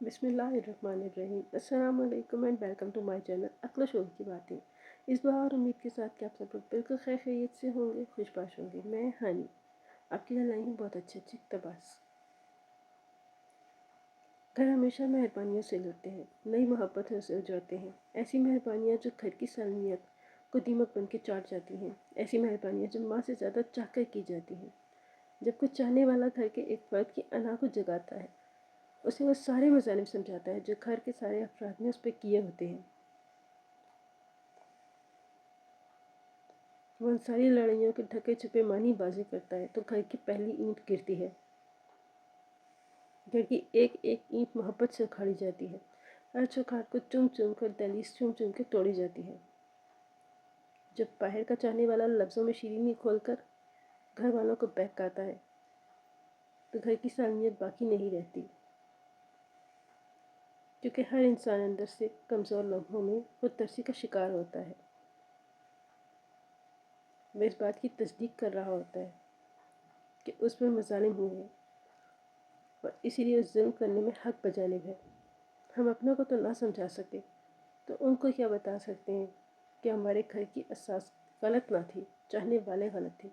बिस्मिल्लाहिर्रहमानिर्रहीम। अस्सलाम वालेकुम and welcome to my channel अक्ल शोब की बातें। इस बार और उम्मीद के साथ कि आप सब लोग बिल्कुल खैरियत से होंगे, खुशबाश होंगे। मैं हानी आपके लिए लाई हूँ बहुत अच्छे अच्छे इक़्तिबास। घर हमेशा मेहरबानियों से लुटते हैं, नई मोहब्बतों से उजड़ते हैं। ऐसी मेहरबानियाँ जो घर की सालमियत को दीमक बन के चाट जाती हैं। ऐसी मेहरबानियाँ जो माँ से ज़्यादा चाह कर की जाती हैं। जब कुछ चाहने वाला घर के एक फ़र्द की अना को जगाता है, उसे वो सारे मज़ालिम समझाता है जो घर के सारे अफराद ने उस पर किए होते हैं। वो उन सारी लड़ाइयों के ढके छुपे मानी बाजी करता है तो घर की पहली ईंट गिरती है। घर की एक एक ईंट मोहब्बत से उखाड़ी जाती है। हर चौखाट को चुम चुम कर, दहलीज चुम चुम के तोड़ी जाती है। जब बाहर का चाहने वाला लफ्ज़ों में शीरीनी खोलकर घर वालों को बहकाता है तो घर की सालमियत बाकी नहीं रहती, क्योंकि हर इंसान अंदर से कमज़ोर लम्हों में खुद तरसी का शिकार होता है। वह इस बात की तस्दीक कर रहा होता है कि उस पर मज़ालिम हुए और इसीलिए उस जुल्म करने में हक बजानिब है। हम अपनों को तो ना समझा सके तो उनको क्या बता सकते हैं कि हमारे घर की असास गलत ना थी, चाहने वाले गलत थे।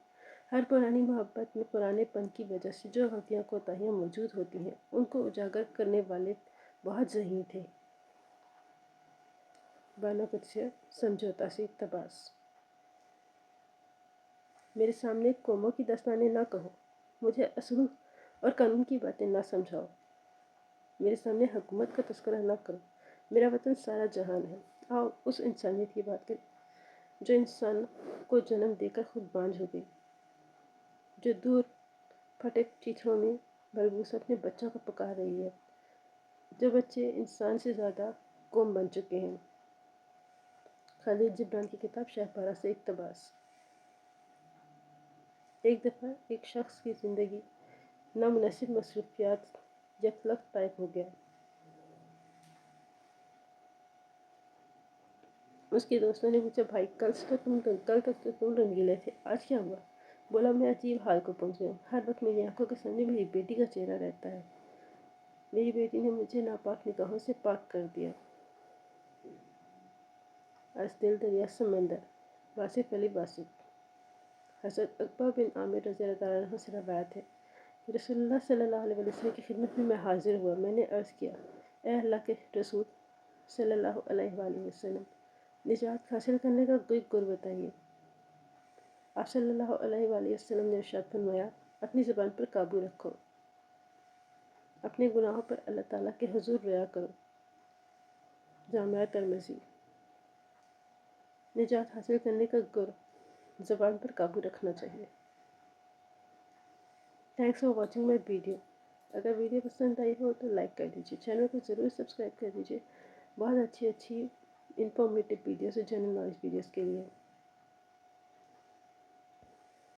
हर पुरानी मोहब्बत में पुरानेपन की वजह से जो गलतियाँ कोताहियाँ मौजूद होती हैं, उनको उजागर करने वाले बहुत ज़हीन थे। बानो कुछ से समझौता से इक़्तिबास। मेरे सामने कौमों की दास्तानें ना कहो, मुझे असूल और कानून की बातें ना समझाओ। मेरे सामने हुकूमत का तस्करा ना करो, मेरा वतन सारा जहान है। आओ उस इंसानियत की बात करें जो इंसान को जन्म देकर खुद बांझ हो गई, जो दूर फटे चिथड़ों में बलबूस अपने बच्चों को पका रही है, जो बच्चे इंसान से ज़्यादा कौम बन चुके हैं। खालिद जिब्रान की किताब शाहपारा से इक़्तिबास। एक दफ़ा एक शख्स की ज़िंदगी नामुनासिब मसरूफियात यकलख्त टाइप हो गया। उसके दोस्तों ने पूछा, भाई कल तक तो तुम रंगीले थे, आज क्या हुआ? बोला, मैं अजीब हाल को पहुंच गया। हर वक्त मेरी आंखों के सामने मेरी बेटी का चेहरा रहता है। मेरी बेटी ने मुझे नापाक निगाहों से पाक कर दिया। आज दिल दरिया समंदर। वासिफ अली वासिफ। हज़रत अकबर बिन आमिर रज़ी अल्लाह अन्हु से रवायत है, रसूलुल्लाह सल्लल्लाहु अलैहि वसल्लम की खिदमत में मैं हाजिर हुआ। मैंने अर्ज़ किया, ए अल्लाह के रसूल सल्लल्लाहु अलैहि वसल्लम, निजात हासिल करने का कोई गुर बताइए। आप सल्लल्लाहु अलैहि वसल्लम ने इरशाद फरमाया, अपनी ज़ुबान पर काबू रखो, अपने गुनाहों पर अल्लाह ताला के हुजूर रोया करो। जामिया तिरमिज़ी। निजात हासिल करने का गुर ज़ुबान पर काबू रखना चाहिए। Thanks for watching my video. अगर वीडियो पसंद आई हो तो लाइक कर दीजिए, चैनल को ज़रूर सब्सक्राइब कर दीजिए। बहुत अच्छी अच्छी इन्फॉर्मेटिव वीडियोस और जनरल नॉलेज वीडियोस के लिए।